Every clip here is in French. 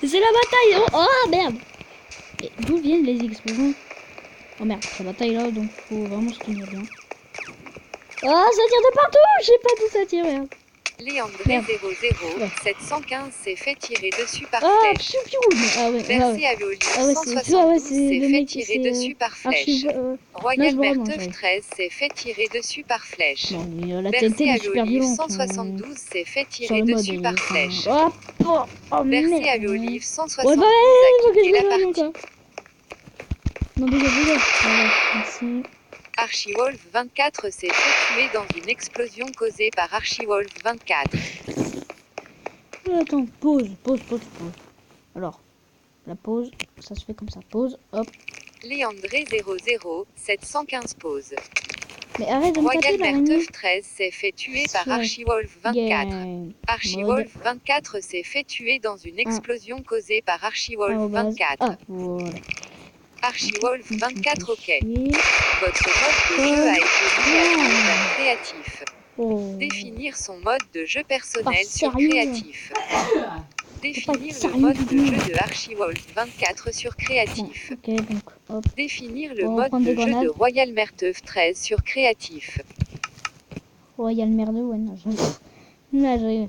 C'est la bataille. Oh, oh merde. Et d'où viennent les explosions? Oh merde, c'est la bataille là, donc faut vraiment se tenir bien. Oh, ça tire de partout. Je sais pas d'où ça tire, merde. Léandré 00 715 s'est fait tirer dessus par Ah, flèche. piou piou. Ah ouais, Bercy Avioli ah ouais, 172 c'est s'est le fait mec, tirer c'est dessus par flèche. Royal Merteuf 13 s'est fait tirer dessus par flèche. Non, mais la Bercy TNT est super Avioli violente. 172 s'est fait Sur tirer le mode, dessus par flèche. Oh, oh, oh Bercy merde. Avioli Ouais, 172 bah, a faut que je quitté la me réveille partie. encore. Non, déjà. Voilà, merci. Archie-Wolf 24 s'est fait tuer dans une explosion causée par Archie-Wolf 24. Attends, pause. Alors, la pause, ça se fait comme ça. Pause, hop. Léandré 00 715 pause. Mais arrête de me taper Royal l'araignée. Merteuf 13 s'est fait tuer par Slash Archie-Wolf 24. game Archie-Wolf 24 s'est fait tuer dans une explosion causée par Archie-Wolf arrobase. 24. Ah, voilà. Archie-Wolf 24 OK. Chier. Votre mode de jeu a été mis à jour vers créatif. Oh. Définir son mode de jeu personnel Pas sur sérieux. créatif. Définir le sérieux mode du de tout. jeu de Archie-Wolf 24 sur créatif. Ok, donc, hop. Définir le On va mode reprendre de des jeu de grenades. Royal Merteuf 13 sur créatif. Oh, il y a le merdeux, ouais, non, là, j'ai...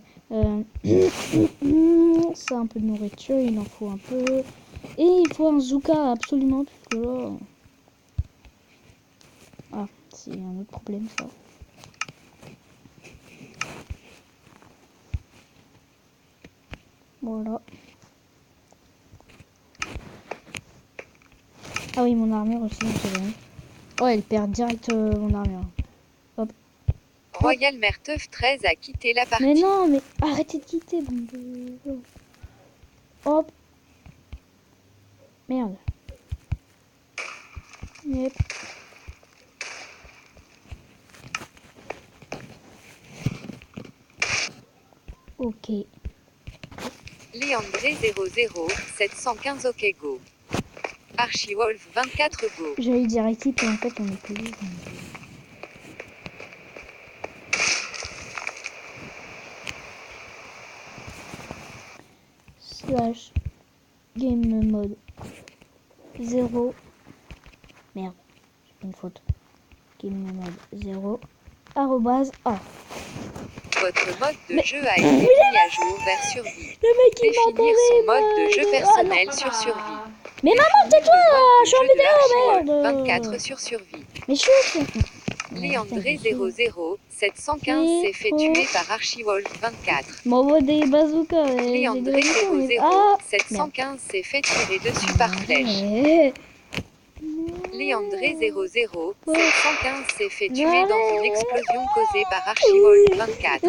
ça, un peu de nourriture, il en faut un peu. Et il faut un Zuka, absolument, parce que là... Ah, c'est un autre problème, ça. Voilà. Ah oui, mon armure aussi, c'est vrai. Oh, elle perd direct mon armure. Hop. Royal Merteuf 13 a quitté la partie. Mais non, mais arrêtez de quitter, bande de... Hop. Merde. Yep. Ok. Léandré 00 715 OK go. Archie-Wolf 24 go. J'allais dire équipe et en fait on est plus. Slash game mode 0. Merde, j'ai une faute. Game mode 0. Arrobase A. Votre mode de jeu a été mis à jour vers survie. Le mec il m'a Définir son mode de jeu personnel sur survie. Mais maman, tais-toi, je suis en Archie-Wolf vidéo, merde. 24 sur survie. Mais chut. Léandré 00 715 s'est fait tuer par Archie-Wolf 24. M'envoie des bazookas. Léandré 00 715 s'est fait tirer dessus par flèche. Léandré 00 715 s'est fait tuer dans une explosion causée par Archie-Wolf 24.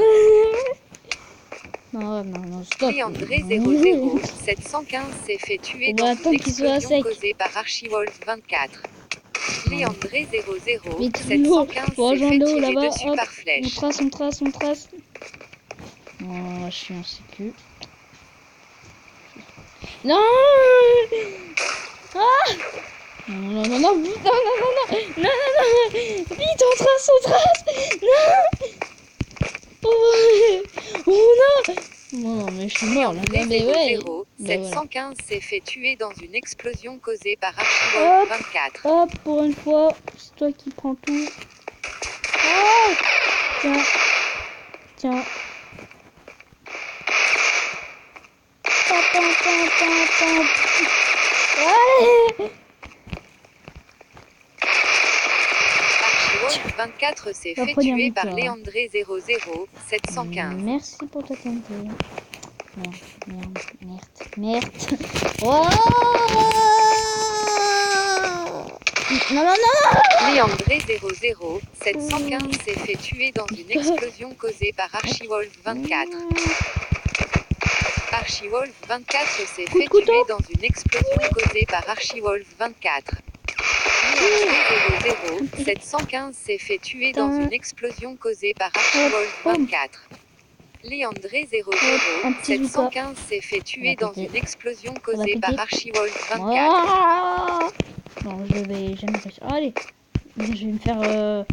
Non, stop. Léandré 00 715 s'est fait tuer dans une explosion causée par Archie-Wolf 24. Léandré 00 715 s'est fait tirer dessus par flèche. On trace. Oh, je suis en sécu. Non. Ah. Non. Vite, on trace. Non. Oh non. Non, mais je suis mort là. Léandré 00 715 s'est fait tuer dans une explosion causée par Archie-Wolf 24. Hop, pour une fois, c'est toi qui prends tout. Oh. Tiens. Allez. Archie-Wolf 24 s'est fait tuer par Léandré 00 715. Merci pour ta TNT. Merde. Oh non. Léandré 00 715 s'est fait tuer dans une explosion causée par Archie-Wolf 24. Archie-Wolf 24 s'est fait tuer dans une explosion causée par Archie-Wolf 24. Léandré 00 715 s'est fait tuer dans une explosion causée par Archie-Wolf 24. Léandré 00 715 s'est fait tuer dans une explosion causée par Archie-Wolf 24. Non, je vais jamais faire ça. Allez, je vais me faire...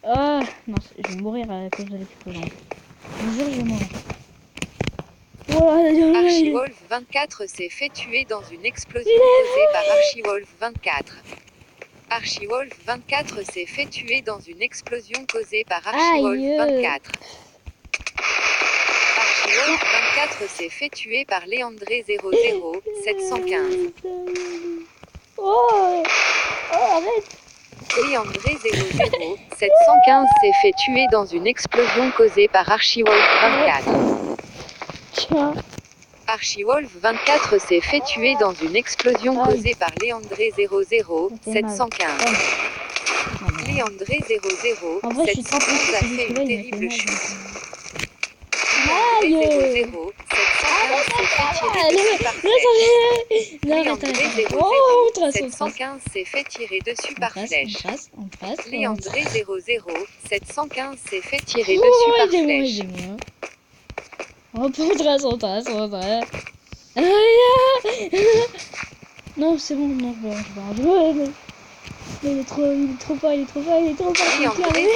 Ah, non, je vais mourir à cause de l'explosion. Je vous jure, je vais mourir. Archie-Wolf 24 s'est fait tuer dans une explosion causée par Archie-Wolf 24. Archie-Wolf 24 s'est fait tuer dans une explosion causée par Archie-Wolf 24. Archie-Wolf 24 s'est fait tuer par Léandré 00 715. Oh, arrête. Léandré 00 715 s'est fait tuer dans une explosion causée par Archie-Wolf 24. Tiens. Archie-Wolf 24 s'est fait tuer dans une explosion causée par Léandré 00 715. Léandré 00 715 a fait une terrible chute. Léandré 00 715 s'est fait tirer dessus par flèche. Léandré 00 715 s'est fait tirer dessus par flèche. Léandré 00 715 s'est fait tirer dessus par flèche. On trace. Non, c'est bon, non, je vais. Il est trop fort. Léandré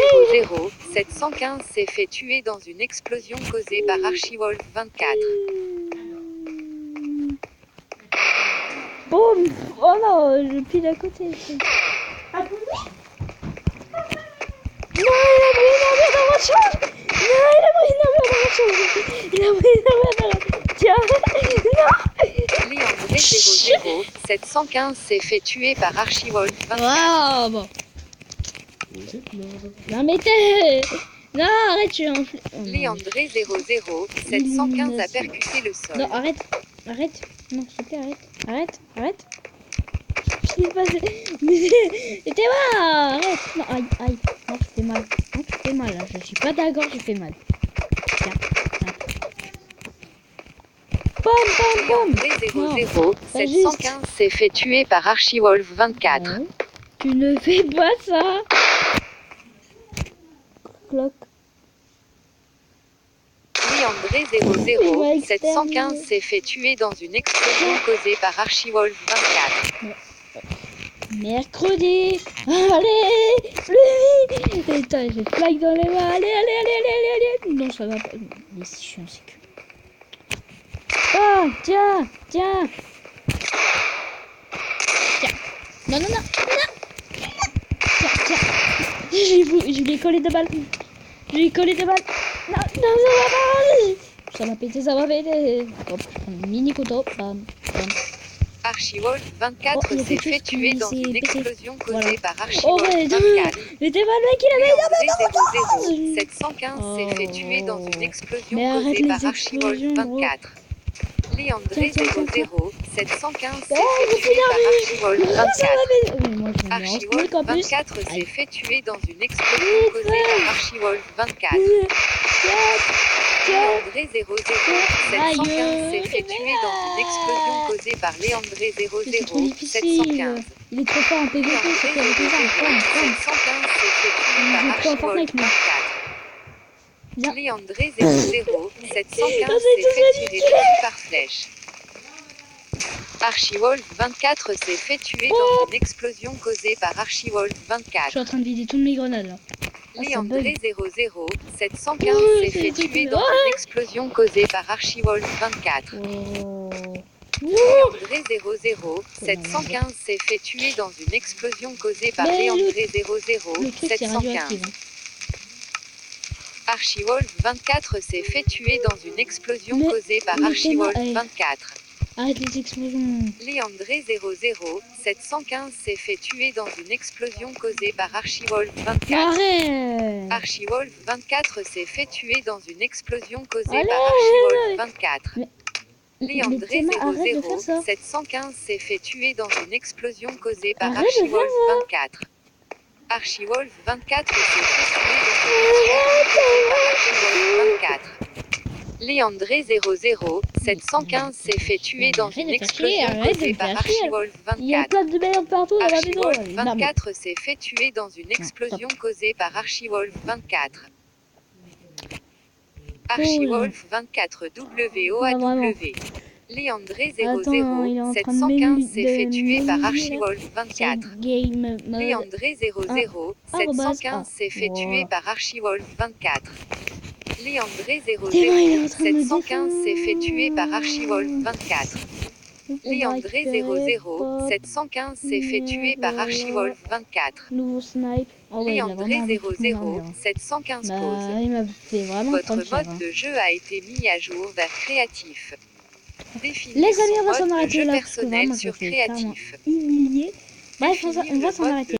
00 715 s'est fait tuer dans une explosion causée par Archie-Wolf 24. Boum. Oh non, je pile à côté. Non, il a pris une armure dans mon champ. Tiens. Non. Léandré 00 715 s'est fait tuer par Archie-Wolf 24. Wow, bon. Non mais t'es... Non, arrête, tu es en... Léandré 00 715 a percuté le sol. Non, arrête. Non, s'il te plaît, arrête. Je l'ai passé. Mais t'es mal, arrête. Non, aïe. Non, tu fais mal. Là. Je suis pas d'accord, tu fais mal. Tiens. Pom. Léandré 00 715 s'est fait tuer par Archie-Wolf 24. Non, tu ne fais pas ça. Cloc. Léandré 00 715 s'est fait tuer dans une explosion causée par Archie-Wolf 24. Mercredi. Allez, plus vite. Putain, j'ai flag dans les mains. Allez. Non, ça va pas. Mais si je suis en sécu. Oh, tiens. Non. Tiens. Je lui ai collé deux balles. Non, ça va péter. Ça va péter. Hop, je prends une mini couteau. Bam. Archie-Wolf 24 s'est fait tuer dans une explosion causée par Oh, Archie-Wolf mais 24. mais t'es mal, mec, il avait Léandré 00 715 s'est fait tuer dans une explosion Mais arrête causée les par Archie-Wolf explosions, 24. Léandré Tiens. 00 715 s'est fait tuer par Archie-Wolf 24. Archie-Wolf 24 s'est fait tuer dans une explosion causée par Archie-Wolf 24. Léandré 00 715 s'est fait tuer dans une explosion causée par Léandré 00 C'est trop difficile. 715. Il est trop fort en PVP, c'est Léandré qu'avec les armes. 715 s'est fait tuer Il par joue trop à Archie-Wolf Fortnite, lui. 24. Viens. Léandré 00 715 s'est fait tirer dessus par flèche. Archie-Wolf 24 s'est fait tuer dans une explosion causée par Archie-Wolf Je 24. suis en train de vider toutes mes grenades là. Léandré 00 715 s'est fait tuer dans une explosion causée par Archie-Wolf 24. Oh. Léandré 00 715 s'est fait tuer dans une explosion causée par Mais Léandré 00 Le truc c'est 715. radioactif. Archie-Wolf 24 s'est fait tuer dans une explosion Mais- causée par mais Archie-Wolf Théma, 24. Arrête les explosions. Léandré 00 715 s'est fait tuer dans une explosion causée par Archie-Wolf 24. Arrête. Archie-Wolf 24 s'est fait tuer dans une explosion causée Allez, par Archie-Wolf 24. Mais Léandré Théma, arrête de 00 faire ça. 715 s'est fait tuer dans une explosion causée par Arrête de faire Archie-Wolf ça. 24. Archie-Wolf 24 s'est fait tuer dans une explosion causée par Archie-Wolf 24. Léandré 00 715 s'est fait tuer dans une explosion causée par Archie-Wolf Il y a 24. plein de merde partout dans la maison. Archie-Wolf Non, mais- 24 s'est fait tuer dans une explosion causée par Archie-Wolf 24. Archie-Wolf 24 WOAW. Léandré Attends, il est 00 en train de 715 s'est fait de tuer par m'éliminer, Archie-Wolf 24. Game mode. Léandré 00 715 s'est fait tuer par Archie-Wolf 24. Léandré Théma, il est en train de me 715 s'est fait tuer par Archivol défendre. 24. On va Léandré récupérer 715 s'est fait tuer par Archivol 24. Nouveau snipe. Oh ouais, il a vraiment Léandré envie de mon armure. 715 Bah, pause. il m'a fait vraiment Votre prendre cher. mode de jeu a été mis à jour vers créatif. Définir Les amis, on son va s'en mode de arrêter jeu là parce que personnel vraiment je sur me fais clairement créatif. humilier. Bref, on Définir va le s'en mode arrêter